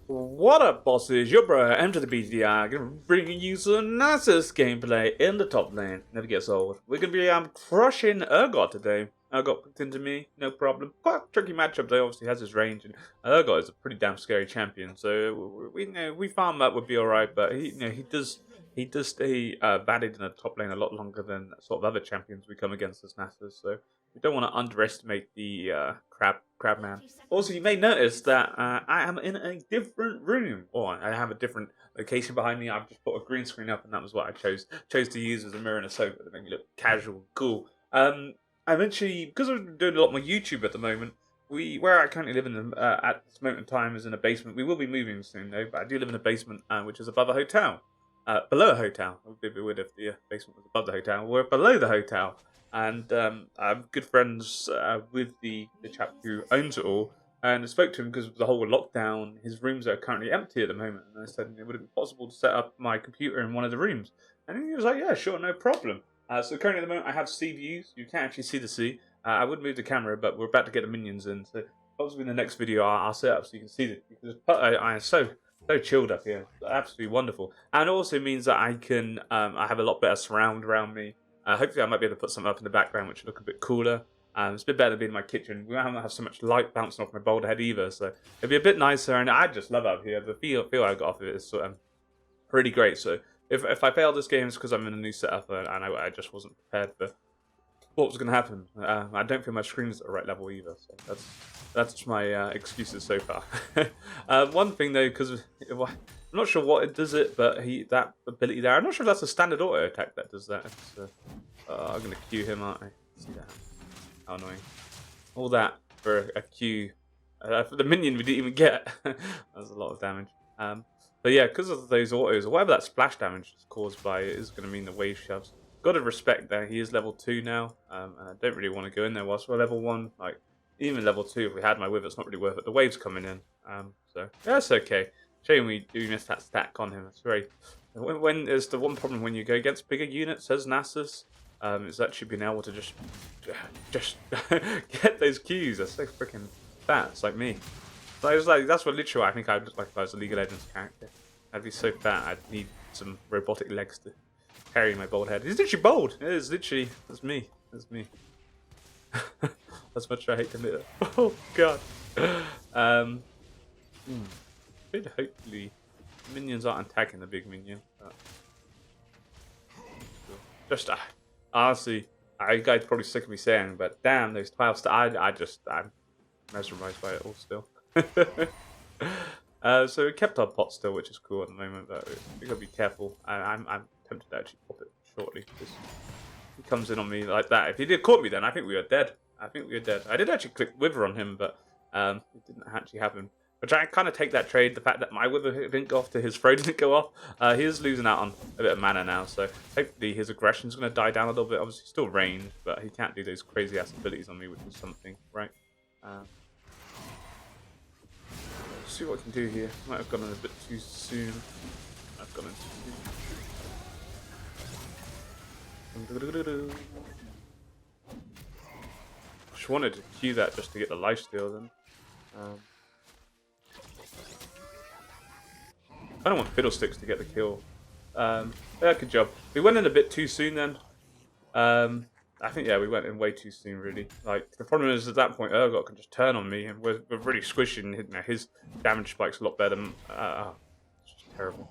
What up, bosses? Your bro, enter the BDI. Gonna be bringing you some Nasus gameplay in the top lane. Never gets old. We're gonna be crushing Urgot today. Urgot picked into me, no problem. Quite a tricky matchup though. Obviously has his range, and Urgot is a pretty damn scary champion. So we know we farm that would be all right, but he does stay valid in the top lane a lot longer than sort of other champions we come against as Nasus. So we don't want to underestimate the crab man. Also, you may notice that I am in a different room, or I have a different location behind me. I've just put a green screen up, and that was what I chose to use as a mirror and a sofa to make me look casual, and cool. I'm actually, because I'm doing a lot more YouTube at the moment. Where I currently live in at this moment in time is in a basement. We will be moving soon though, but I do live in a basement which is above a hotel. Below a hotel. It would be weird if the basement was above the hotel. We're below the hotel, and I'm good friends with the chap who owns it all. And I spoke to him because of the whole lockdown. His rooms are currently empty at the moment, and I said, "Would it be possible to set up my computer in one of the rooms?" And he was like, "Yeah, sure, no problem." So currently at the moment, I have sea views. You can't actually see the sea. I would move the camera, but we're about to get the minions in. So possibly in the next video, I'll set up so you can see it, because I am so chilled up here. Absolutely wonderful. And it also means that I can I have a lot better surround around me. Hopefully I might be able to put something up in the background which will look a bit cooler. It's a bit better than being in my kitchen. We don't have so much light bouncing off my bald head either, so it'll be a bit nicer. And I just love up here. The feel I got off of it is pretty great. So if I fail this game, it's because I'm in a new setup and I just wasn't prepared for what was going to happen. I don't feel my screen is at the right level either. So that's my excuses so far. One thing though, because I'm not sure what it does it, but that ability there, I'm not sure if that's a standard auto attack that does that. I'm going to Q him, aren't I? See that? How annoying. All that for a Q. For the minion we didn't even get. That's a lot of damage. But yeah, because of those autos, or whatever that splash damage is caused by, it is going to mean the wave shoves. Got to respect that he is level 2 now, and I don't really want to go in there whilst we're level 1. Like, even level 2, if we had my wither, it's not really worth it. The wave's coming in. So, that's okay. Shame we do miss that stack on him. It's very... When there's the one problem when you go against bigger units, as Nasus, is actually being able to just get those Qs. They're so freaking fat. It's like me. So I was like, that's what literally I think I'd look like if I was a League of Legends character. I'd be so fat, I'd need some robotic legs to carry my bald head. He's literally bald. It is literally. That's me. That's me. As much as I hate to admit it. Oh god. Hopefully minions aren't attacking the big minion. Just honestly, you guys are probably sick of me saying, but damn those 12 stars. I'm mesmerized by it all still. So we kept our pot still, which is cool at the moment, but we gotta be careful. I'm tempted to actually pop it shortly, because he comes in on me like that. If he did caught me then, I think we were dead. I did actually click wither on him, but it didn't actually happen. Which I kind of take that trade, the fact that my wither didn't go off to his throw didn't go off. He is losing out on a bit of mana now, so hopefully his aggression's going to die down a little bit. Obviously still range, but he can't do those crazy ass abilities on me, which is something, right? See what I can do here. Might have gone in a bit too soon. I've gone in too soon. Just wanted to Q that just to get the lifesteal then. I don't want Fiddlesticks to get the kill. Yeah, good job. We went in a bit too soon then. I think, yeah, we went in way too soon, really. Like, the problem is, at that point, Urgot can just turn on me, and we're really squishing. His damage spike's a lot better than... it's just terrible.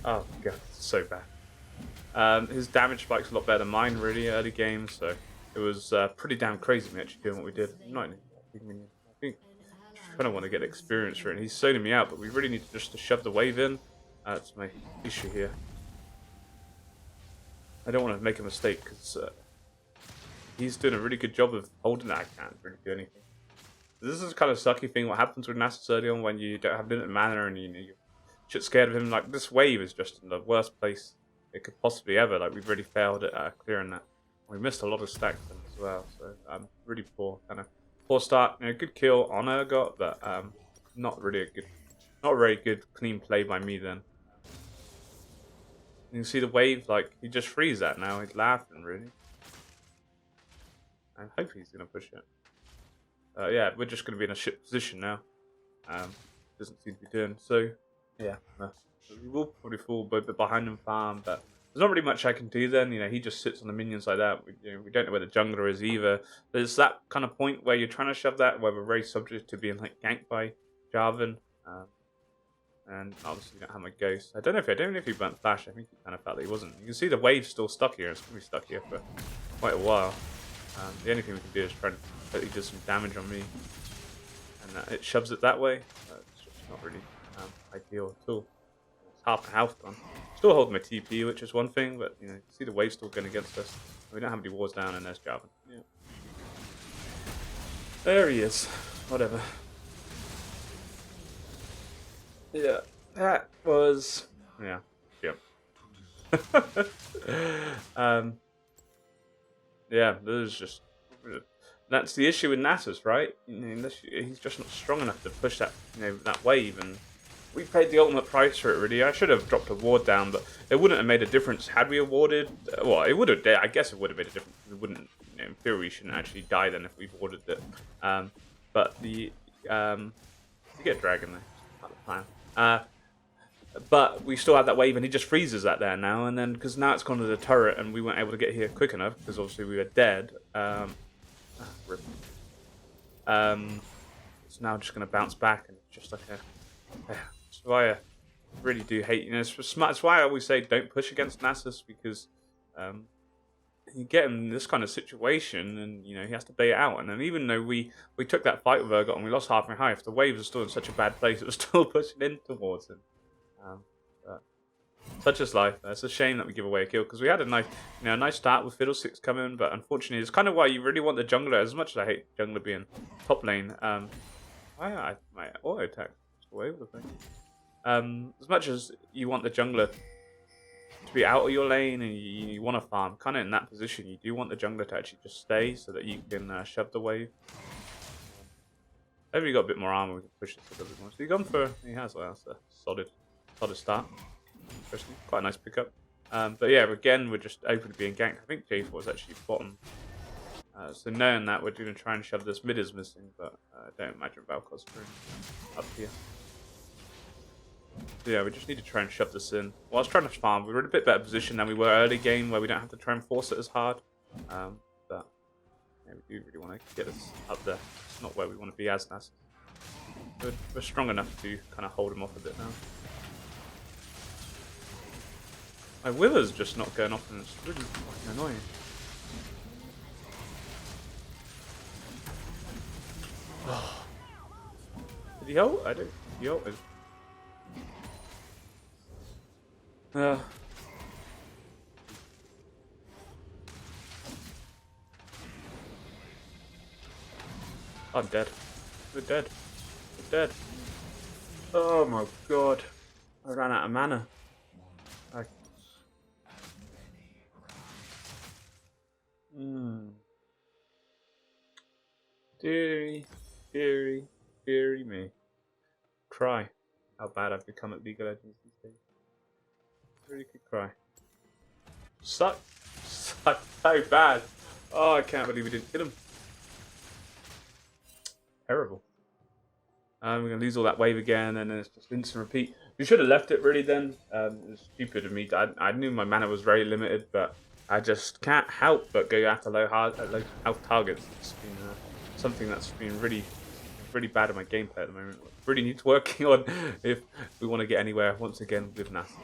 Oh, God, it's so bad. His damage spike's a lot better than mine, really, early games, so it was pretty damn crazy me actually doing what we did. Not in big minion. I think I kind of want to get experience for it, and he's zoning me out, but we really need to shove the wave in. That's my issue here. I don't want to make a mistake, because... he's doing a really good job of holding that. I can't really do anything. This is kind of sucky thing. What happens with Nasus early on when you don't have limited mana and you're shit scared of him. Like, this wave is just in the worst place it could possibly ever. Like, we've really failed at clearing that. We missed a lot of stacks then as well. So really poor start. Good kill on Urgot, but not a very good clean play by me then. You can see the wave, like, he just frees that now. He's laughing, really. I hope he's going to push it. Yeah, we're just going to be in a shit position now. doesn't seem to be doing. So, yeah, no. We will probably fall a bit behind him farm, but there's not really much I can do then. He just sits on the minions like that. We don't know where the jungler is either. There's that kind of point where you're trying to shove that, where we're very subject to being like ganked by Jarvan. And obviously we don't have my ghost. I don't know if he burnt flash. I think he kind of felt that he wasn't. You can see the wave's still stuck here. It's going to be stuck here for quite a while. The only thing we can do is try and hopefully do some damage on me. And it shoves it that way. It's just not really ideal at all. It's half my health gone. Still holding my TP, which is one thing, but you see the wave still going against us. We don't have any wars down, and there's Jarvan. Yeah. There he is. Whatever. Yeah, that was yeah. Yeah, there's just that's the issue with Nasus, right? He's just not strong enough to push that that wave, and we paid the ultimate price for it. Really, I should have dropped a ward down, but it wouldn't have made a difference had we awarded. Well, it would have. I guess it would have made a difference. We wouldn't. In theory, we shouldn't actually die then if we've awarded it. But the you get dragon there. Not the plan. But we still have that wave, and he just freezes that there now, and then because now it's gone to the turret, and we weren't able to get here quick enough because obviously we were dead. Rip. It's now just going to bounce back, and just like that's why I really do hate. It's why I always say don't push against Nasus, because you get him in this kind of situation, and he has to bait it out. And then even though we took that fight with Urgot and we lost half my life, the waves are still in such a bad place, it was still pushing in towards him. But such is life. It's a shame that we give away a kill, because we had a nice start with Fiddlesticks coming, but unfortunately it's kind of why you really want the jungler. As much as I hate jungler being top lane, my auto attack is all over the place. As much as you want the jungler to be out of your lane and you want to farm, kind of in that position, you do want the jungler to actually just stay so that you can shove the wave. Maybe you got a bit more armor, we can push this a little bit more. So he has that's a solid start. Interesting, quite a nice pickup. But yeah, again, we're just open to being ganked. I think J4 was actually bottom. So knowing that, we're going to try and shove this. Mid is missing, but I don't imagine Valkyr's up here. So yeah, we just need to try and shove this in. While I was trying to farm, we were in a bit better position than we were early game, where we don't have to try and force it as hard. But yeah, we do really want to get us up there. It's not where we want to be as Nasus. We're strong enough to kind of hold him off a bit now. My wither's just not going off, and it's really fucking annoying. Did he ult? I don't think he ulted. I'm dead. We're dead. We're dead. Oh my god. I ran out of mana. Deary me. Cry. How bad I've become at League of Legends these days. Really could cry. Suck so bad. Oh, I can't believe we didn't kill him. Terrible. We're going to lose all that wave again, and then it's just rinse and repeat. We should have left it really then. It was stupid of me. I knew my mana was very limited, but I just can't help but go after low health targets. It's been something that's been really bad in my gameplay at the moment. Really needs working on if we want to get anywhere once again with Nasus.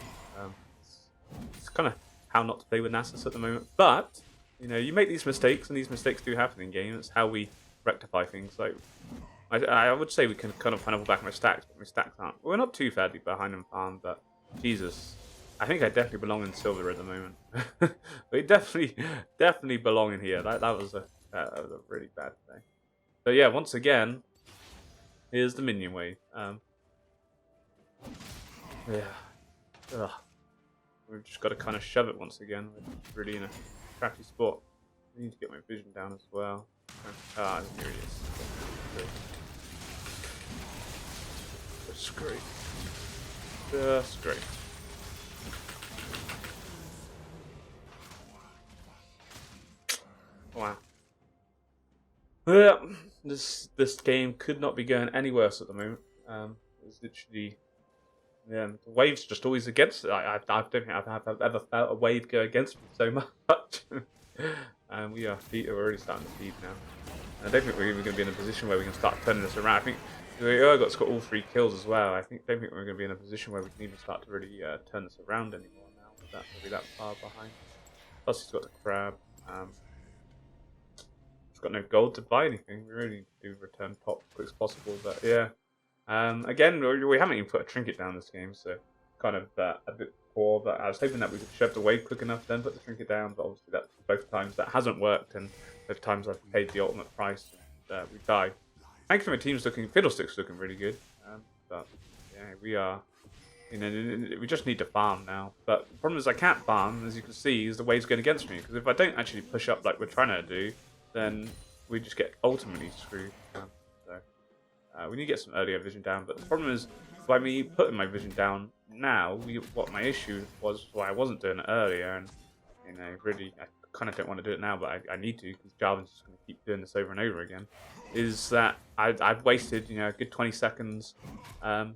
It's kind of how not to play with Nasus at the moment. But you make these mistakes, and these mistakes do happen in game. It's how we rectify things. Like I would say we can kind of pull back my stacks, but my stacks aren't. We're not too badly behind in farm, but Jesus, I think I definitely belong in silver at the moment. We definitely belong in here. That was a really bad thing. So yeah, once again, here's the minion wave. Yeah. Ugh. We've just got to kind of shove it once again. We're really in a crappy spot. I need to get my vision down as well. Ah, here he is. Just great. Just great. Wow. Yeah, this game could not be going any worse at the moment. It's literally, yeah, the wave's just always against it. I don't think I've ever felt a wave go against me so much. And we're already starting to feed now. And I don't think we're even going to be in a position where we can start turning this around. I think Urgot's got all 3 kills as well. I don't think we're going to be in a position where we can even start to really turn this around anymore now. With that, we'll be that far behind. Plus he's got the crab. He's got no gold to buy anything. We really need to return top as quick as possible. But yeah. Again, we haven't even put a trinket down this game, so kind of a bit poor. But I was hoping that we could shove the wave quick enough, then put the trinket down. But obviously, that both times that hasn't worked, and both times I've paid the ultimate price, and we died. Thankfully, my team's looking, Fiddlestick's looking really good. But yeah, we are. You know, we just need to farm now. But the problem is I can't farm, as you can see, is the wave's going against me. Because if I don't actually push up like we're trying to do, then we just get ultimately screwed. We need to get some earlier vision down, but the problem is, by me putting my vision down now, what my issue was, why I wasn't doing it earlier, and you know, really, I kind of don't want to do it now, but I need to, because Jarvan's just going to keep doing this over and over again, is that I've wasted, you know, a good 20 seconds of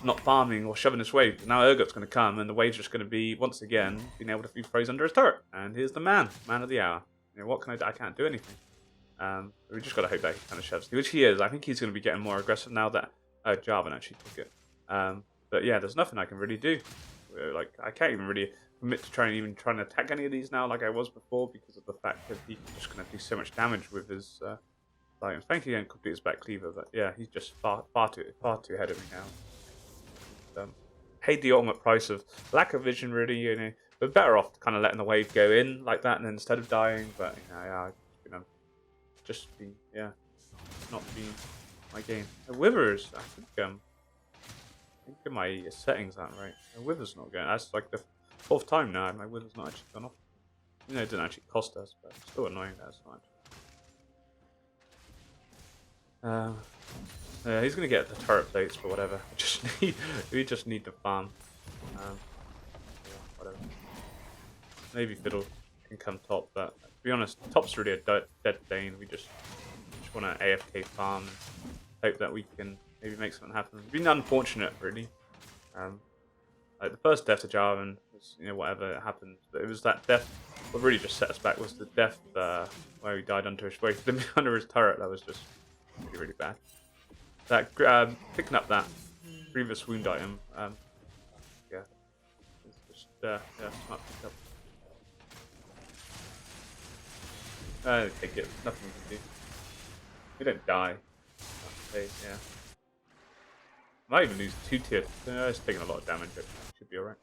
not farming or shoving this wave. Now Urgot's going to come, and the wave's just going to be, once again, being able to be frozen under his turret, and here's the man of the hour. You know, what can I do? I can't do anything. We just got to hope that he kind of shoves, which he is. I think he's going to be getting more aggressive now that Jarvan actually took it. But yeah, there's nothing I can really do. Like, I can't even really commit to trying to attack any of these now like I was before, because of the fact that he's just going to do so much damage with his items. Thankfully, he didn't complete his back cleaver, but yeah, he's just far too ahead of me now. Paid the ultimate price of lack of vision, really. You know, we're better off kind of letting the wave go in like that, and then instead of dying. But you know, not be my game. The Withers, I think my settings aren't right. The Wither's not going. That's like the 4th time now. My Wither's not actually gone off. You know, it didn't actually cost us, but it's still annoying that it's not. Yeah, he's gonna get the turret plates for whatever. We just need to farm. Yeah, whatever. Maybe Fiddle can come top, but to be honest, top's really a dead Dane. We just want to AFK farm and hope that we can maybe make something happen. It's been unfortunate, really. Like the first death to Jarvan was, you know, whatever happened, but it was that death. What really just set us back was the death where he died under his turret. That was just really, really bad. That picking up that previous wound item, yeah, it's just smart pick up. Take it. Nothing we can do. We don't die. Yeah. Might even lose 2 tier. It's taking a lot of damage, but should be alright.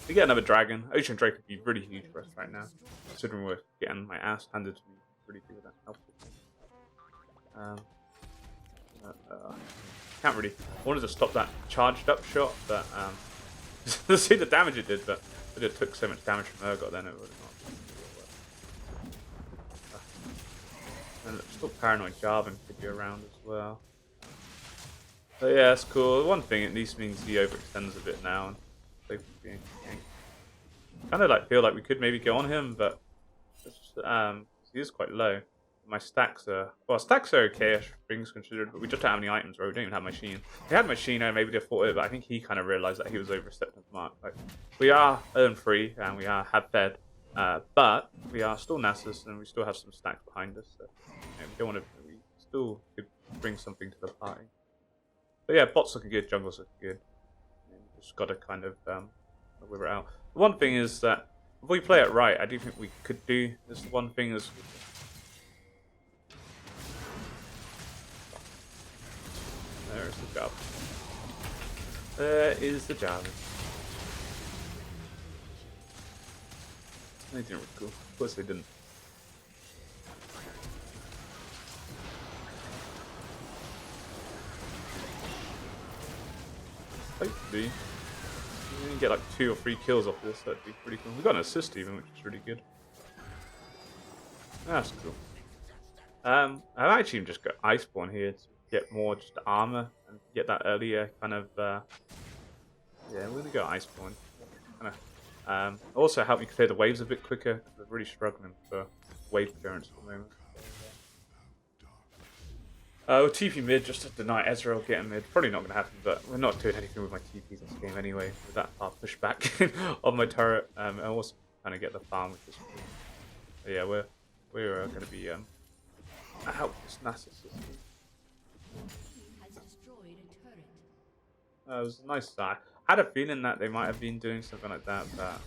We get another dragon. Ocean Drake would be really huge for us right now, considering we're getting my ass handed to me. Really good at helpful. Can't really. I wanted to stop that charged up shot, but to see the damage it did, but it took so much damage from Urgot, then it would not. And still paranoid Jarvan could be around as well. But yeah, it's cool. One thing, at least means he overextends a bit now. And kind of like feel like we could maybe go on him, but he is quite low. My stacks are okay, things considered, but we just don't have any items, bro. We don't even have machine. If we had machine, I maybe have fought it, but I think he kind of realized that he was overstepping the mark. Like, we are earn free and we have fed, but we are still Nasus and we still have some stacks behind us. So we don't want to. We still could bring something to the party. But yeah, bots looking good, jungles looking good. Just got to kind of whip it out. The one thing is that if we play it right, I do think we could do this. One thing is. There's the job. There is the job. They didn't recall. Of course they didn't. Hopefully, we can get like 2 or 3 kills off this. That'd be pretty cool. We got an assist even, which is really good. That's cool. I've actually just got Iceborne here to get more just armor and get that earlier kind of. Yeah, we're gonna go Iceborne. Also help me clear the waves a bit quicker. We're really struggling for wave clearance at the moment. We'll TP mid just to deny Ezreal getting mid. Probably not going to happen, but we're not doing anything with my TPs this game anyway. With that far pushback on my turret, and also trying to get the farm, which is cool. But yeah, we're going to be out this Nasus system. It was a nice start. I had a feeling that they might have been doing something like that, but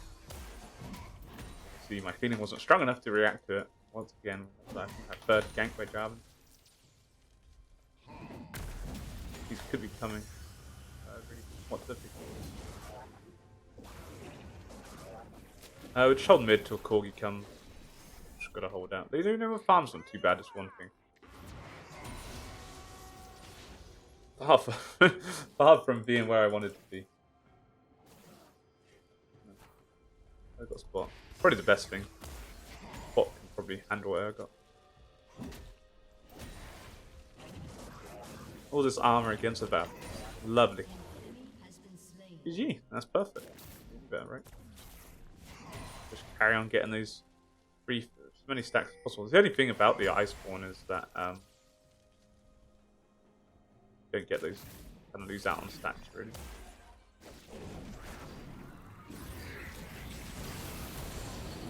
see, my feeling wasn't strong enough to react to it. Once again, I think I third gank by Jarvan. These could be coming. What's the we just hold mid till Corgi comes. Just gotta hold out. They don't know what farms not too bad, is one thing. Far from being where I wanted to be. I got spot. Probably the best thing. Spot can probably handle what I got. All this armor against the Val. Lovely. GG, that's perfect. Better, right? Just carry on getting those free as many stacks as possible. The only thing about the Iceborne is that don't get those, kind of lose out on stacks really.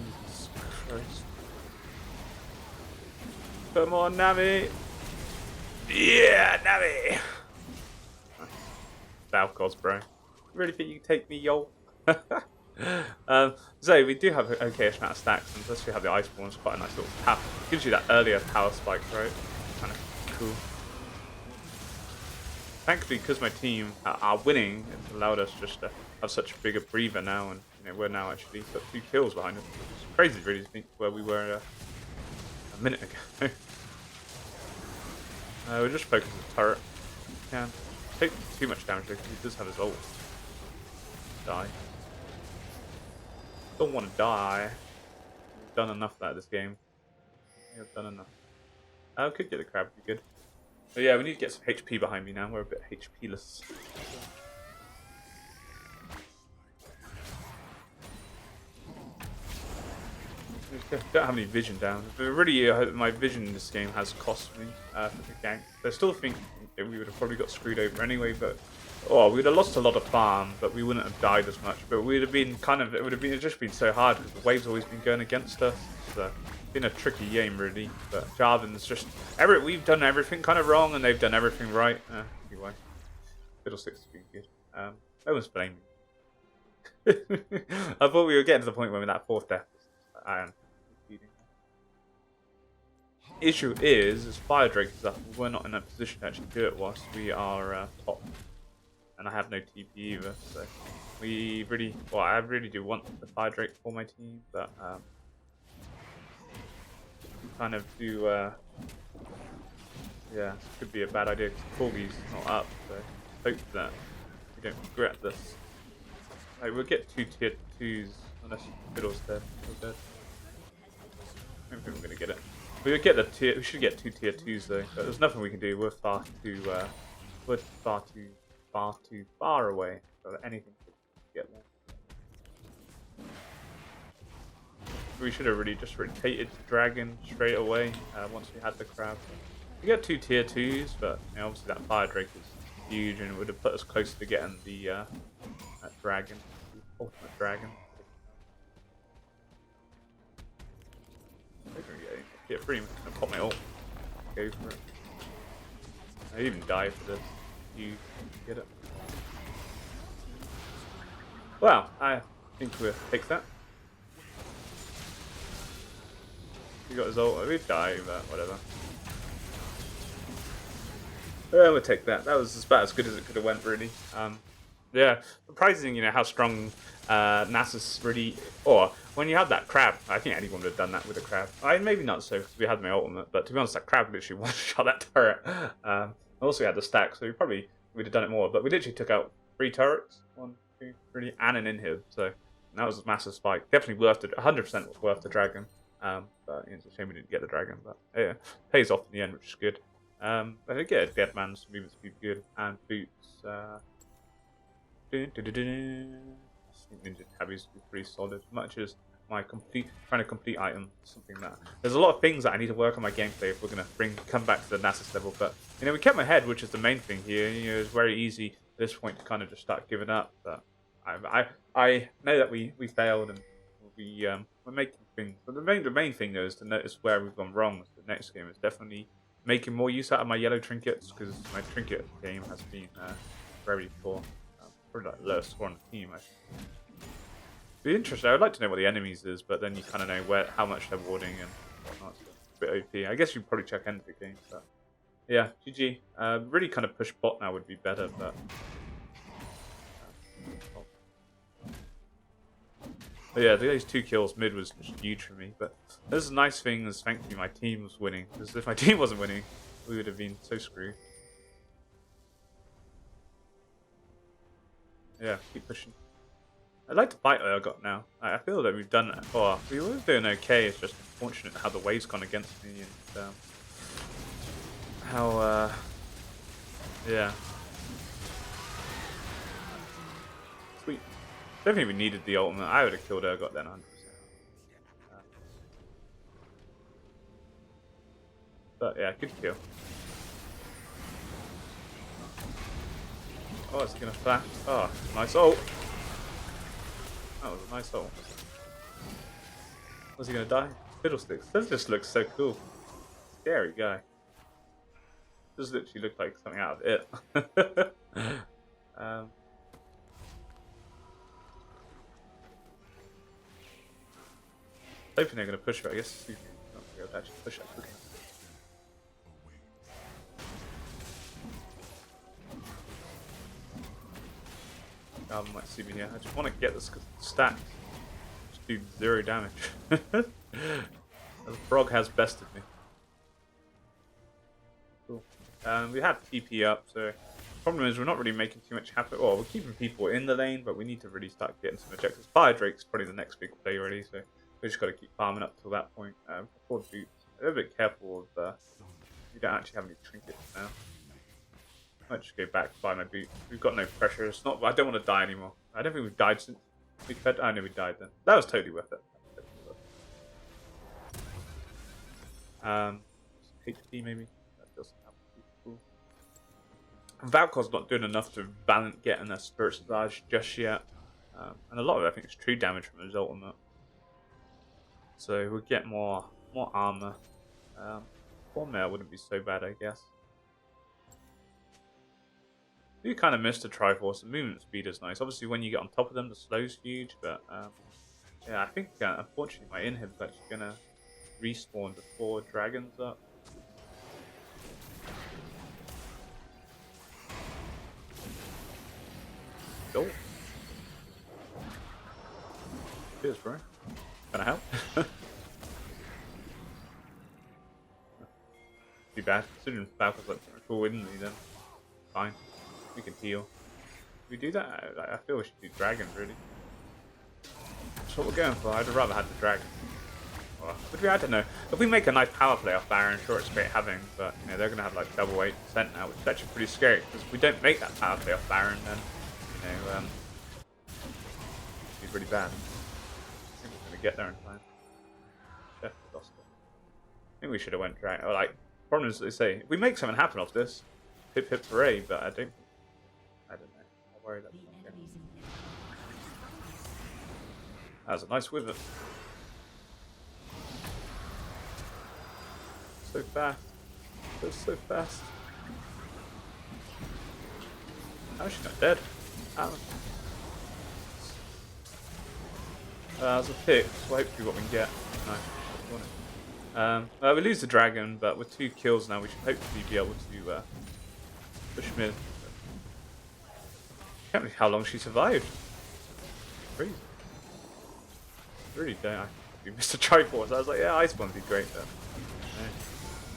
Jesus Christ. Come on, Nami! Yeah, Nami! Valkos, bro. You really think you can take me, yo? So we do have an okay amount of stacks, and plus we have the Iceborne. It's quite a nice little power. Gives you that earlier power spike, right? Kind of cool. Thankfully, because my team are winning, it's allowed us just to have such a bigger breather now, and you know, we're now actually got 2 kills behind us. It's crazy, really, to think where we were a minute ago. We're just focusing on the turret. Can't take too much damage because he does have his ult. Die. Don't want to die. We've done enough of that this game. We've done enough. I could get the crab, be good. But yeah, we need to get some HP behind me now. We're a bit HP-less. Don't have any vision down. But really, my vision in this game has cost me for the gank. I still think we would have probably got screwed over anyway, but we'd have lost a lot of farm, but we wouldn't have died as much. But we'd have been it would have just been so hard because the wave's always been going against us. So it's been a tricky game really. But Jarvan's just we've done everything kind of wrong, and they've done everything right. Anyway, Fiddlesticks has been good. No one's blaming me. I thought we were getting to the point where that 4th death. I am. Issue is Fire Drake is up. We're not in a position to actually do it whilst we are top, and I have no TP either. So we really, I really do want the Fire Drake for my team, but we kind of do. Yeah, this could be a bad idea because Corgi's not up. So hope that we don't regret this. Like, we'll get 2 tier 2s unless Fiddle's dead. Dead. I don't think we're gonna get it. We would get we should get 2 tier 2s though, but there's nothing we can do. We're far too far away so that anything could get there. We should have really just rotated Dragon straight away once we had the crab. We got 2 tier 2s, but you know, obviously that Fire Drake is huge and it would have put us close to getting the that dragon, the ultimate dragon. Get free and pop my ult. Go for it. I even die for this. You get it. Well, I think we'll take that. He got his ult. We'd die, but whatever. Yeah, we'll take that. That was about as good as it could have went, really. Yeah, surprising, you know, how strong Nasus really... Or, when you had that crab, I think anyone would have done that with a crab. Maybe not so, because we had my ultimate, but to be honest, that crab literally one-shot that turret. Also, we had the stack, so we would have done it more, but we literally took out 3 turrets. 1, 2, 3, and an inhib, so that was a massive spike. Definitely worth it, 100% worth the dragon. But it's a shame we didn't get the dragon, but yeah, pays off in the end, which is good. I think get a dead man's movement speed good, and boots. I think Ninja Tabby's pretty solid. As much as my trying to complete item. Something that there's a lot of things that I need to work on my gameplay if we're gonna come back to the Nasus level. But you know, we kept my head, which is the main thing here. You know, it's very easy at this point to kind of just start giving up. But I know that we failed and we're making things. But the main thing though is to notice where we've gone wrong. So the next game is definitely making more use out of my yellow trinkets, because my trinket game has been very poor. Probably like the lowest score on the team, actually. Be interesting. I would like to know what the enemies is, but then you kind of know how much they're warding and whatnot. So it's a bit OP. I guess you'd probably check end of the game. But yeah, GG. Really kind of push bot now would be better, but. But yeah, those 2 kills mid was just huge for me. But there's a nice thing is thankfully my team was winning. Because if my team wasn't winning, we would have been so screwed. Yeah, keep pushing. I'd like to fight Urgot now. I feel that we've done it before. We were doing okay. It's just unfortunate how the wave's gone against me and how yeah. Sweet. Don't think we needed the ultimate. I would have killed Urgot then 100%. But yeah, good kill. Oh, it's gonna flash. Oh, nice ult. That was a nice ult. Was he gonna die? Fiddlesticks. This just looks so cool. Scary guy. Does literally look like something out of it. Hoping they're gonna push it. I guess not gonna be able to actually push it quick enough. Galvin might see me here. I just want to get this stack. Just do 0 damage. The frog has bested me. Cool. We have TP up, so the problem is we're not really making too much happen. Well, we're keeping people in the lane, but we need to really start getting some objectives. Fire Drake's probably the next big play already, so we just got to keep farming up till that point. Before boots, a little bit careful of. We don't actually have any trinkets now. Might just go back, buy my boot. We've got no pressure. It's not. I don't want to die anymore. I don't think we've died since we fed. I know we died then. That was totally worth it. HP maybe. That doesn't have to be cool. Valkor's not doing enough to balance getting a Spirit Savage just yet. And a lot of it I think is true damage from his ultimate. So we'll get more armor. 4 male wouldn't be so bad, I guess. You kind of missed the Triforce. The movement speed is nice. Obviously, when you get on top of them, the slow's huge. But yeah, I think unfortunately my inhib's actually gonna respawn before Dragon's up. Go. Cheers, bro. Gonna help? Too bad. Considering Falcon's like cool, wouldn't he then? Fine. We can heal. If we do that, I feel we should do Dragon, really. That's what we're going for. I'd rather have the Dragon. Well, I don't know. If we make a nice power play off Baron, sure it's great having, but you know, they're going to have like double 8% now, which is actually pretty scary, because if we don't make that power play off Baron, then, you know, it'd be pretty bad. I think we're going to get there in time. Definitely lost it. I think we should have went Dragon. Or like, problem is, they say, if we make something happen off this, hip hip hooray, but I don't know. I'm worried that's not good. That was a nice wither. So fast. So fast. How is she not dead? That was a pick, so hopefully what we can get. No, we lose the dragon, but with 2 kills now, we should hopefully be able to push mid. Can't believe how long she survived. Crazy. Really don't. We missed a Triforce. I was like, yeah, Ice One would be great, but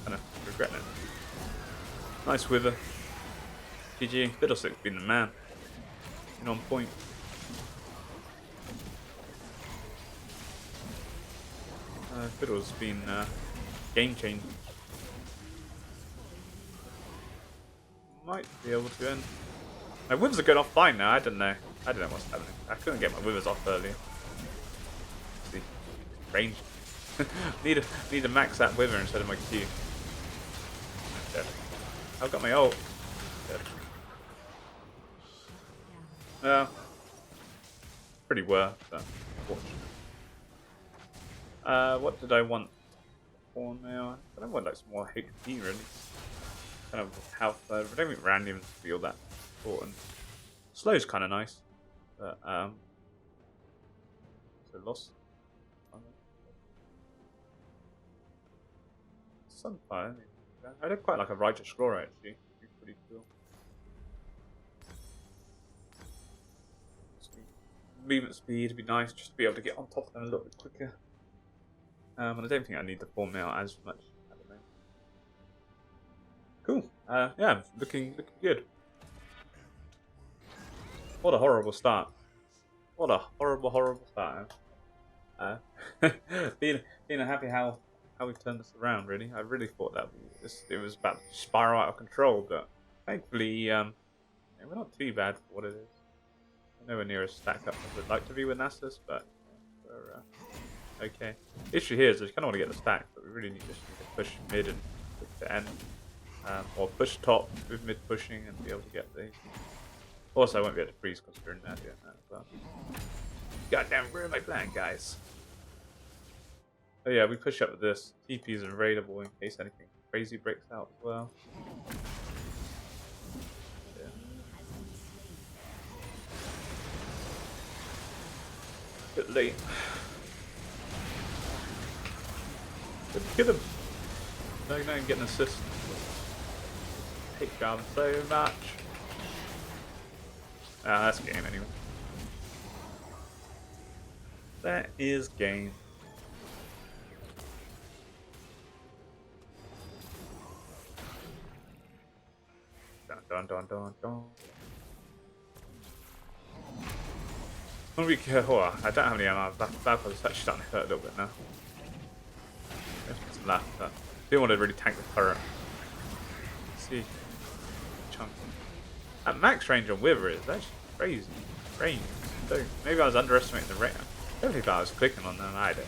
kind of regretting it. Nice wither. GG. Fiddlestick's been the man. Been on point. Fiddle's been game changing. Might be able to end. My withers are going off fine now. I don't know. I don't know what's happening. I couldn't get my withers off earlier. Let's see. range. need to max that wither instead of my Q. Dead. I've got my ult. Dead. Pretty worth that. What did I want for now? I don't want like some more HP really. Kind of health though. I don't think randoms feel that important. Slow's kind of nice, but so lost. Sunfire. I don't quite like a righteous score actually. It's pretty cool. Movement speed would be nice just to be able to get on top of them a little bit quicker. And I don't think I need the 4 mil as much at the moment. Cool. Yeah, looking good. What a horrible start. What a horrible start. Being happy how we turned this around. Really, I really thought that it was about to spiral out of control, but thankfully, we're not too bad for what it is. Nowhere near as stacked up as I'd like to be with Nasus, but we're okay. The issue here is I kind of want to get the stack, but we really need to push mid and push the end, or push top with mid pushing and be able to get these. Also, I won't be able to freeze because we're in there doing that as well. Goddamn, where am I playing, guys? Oh yeah, we push up with this. TP's invadable in case anything crazy breaks out as well. Bit late. Get him. No, no, I'm getting an assist. Hate Garvin so much. Ah, that's game anyway. That is game. Dun dun dun dun dun. I'm gonna be careful. I don't have any ammo. That was actually starting to hurt a little bit now. Just laugh, but didn't want to really tank the turret. Let's see, chunk. At max range on Wither is actually crazy range. So maybe I was underestimating the rate. I don't think I was clicking on them either.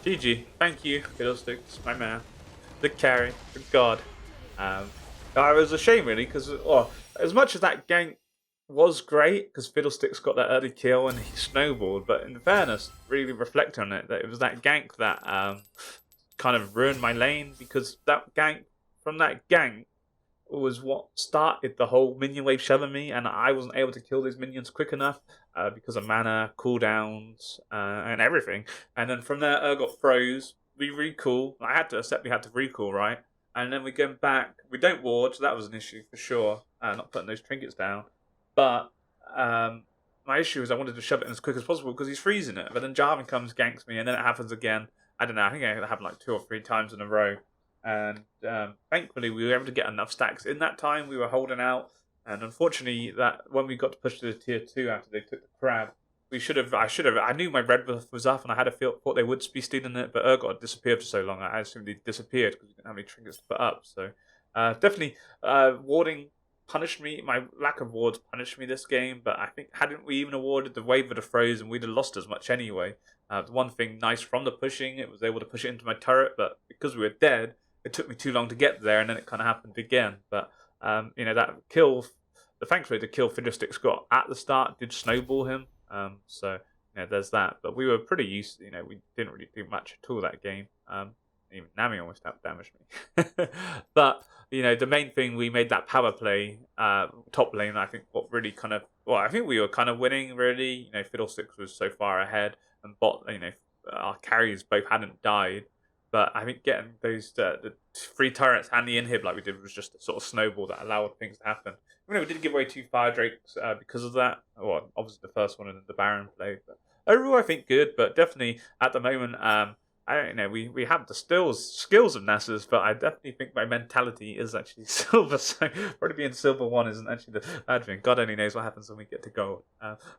GG, thank you, Fiddlesticks, my man, the carry, the god. It was a shame really because as much as that gank was great because Fiddlesticks got that early kill and he snowballed, but in fairness, really reflect on it, that it was that gank that kind of ruined my lane, because that gank was what started the whole minion wave shoving me, and I wasn't able to kill these minions quick enough because of mana, cooldowns, and everything. And then from there, Urgot froze. We recall. I had to accept we had to recall, right? And then we go back. We don't ward, so that was an issue for sure. Not putting those trinkets down. But my issue is I wanted to shove it in as quick as possible because he's freezing it. But then Jarvan comes, ganks me, and then it happens again. I don't know. I think it happened like 2 or 3 times in a row. And thankfully, we were able to get enough stacks in that time. We were holding out. And unfortunately, that when we got to push to the tier 2 after they took the crab, I knew my red buff was up and I had a thought they would be stealing it, but Urgot had disappeared for so long. I assumed he disappeared because we didn't have any trinkets to put up. So definitely warding punished me. My lack of wards punished me this game, but I think hadn't we even awarded the wave of the frozen, we'd have lost as much anyway. The one thing nice from the pushing, it was able to push it into my turret, but because we were dead, it took me too long to get there, and then it kind of happened again. But that kill, thankfully the kill Fiddlesticks got at the start did snowball him. So there's that. But we were pretty used. We didn't really do much at all that game. Even Nami almost outdamaged me. But the main thing, we made that power play top lane. I think I think we were kind of winning really. Fiddlesticks was so far ahead, and bot. Our carries both hadn't died. But I think getting those the 3 turrets and the inhib like we did was just a sort of snowball that allowed things to happen. We did give away 2 fire drakes because of that. Well, obviously the first one and then the Baron play. But overall, I think good. But definitely at the moment, I don't know. We have the skills of Nasus, but I definitely think my mentality is actually silver. So probably being silver 1 isn't actually the bad thing. God only knows what happens when we get to gold.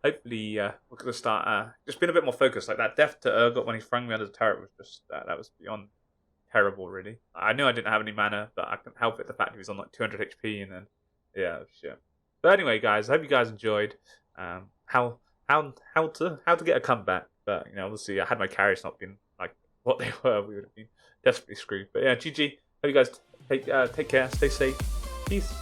Hopefully, we're going to start just being a bit more focused. Like that death to Urgot when he sprung me under the turret was just that was beyond terrible. Really, I knew I didn't have any mana, but I couldn't help it. The fact he was on like 200 HP, and then shit. But anyway, guys, I hope you guys enjoyed how to get a comeback. But you know, obviously, I had my carries not been like what they were, we would have been desperately screwed. But yeah, GG. Hope you guys take care, stay safe, peace.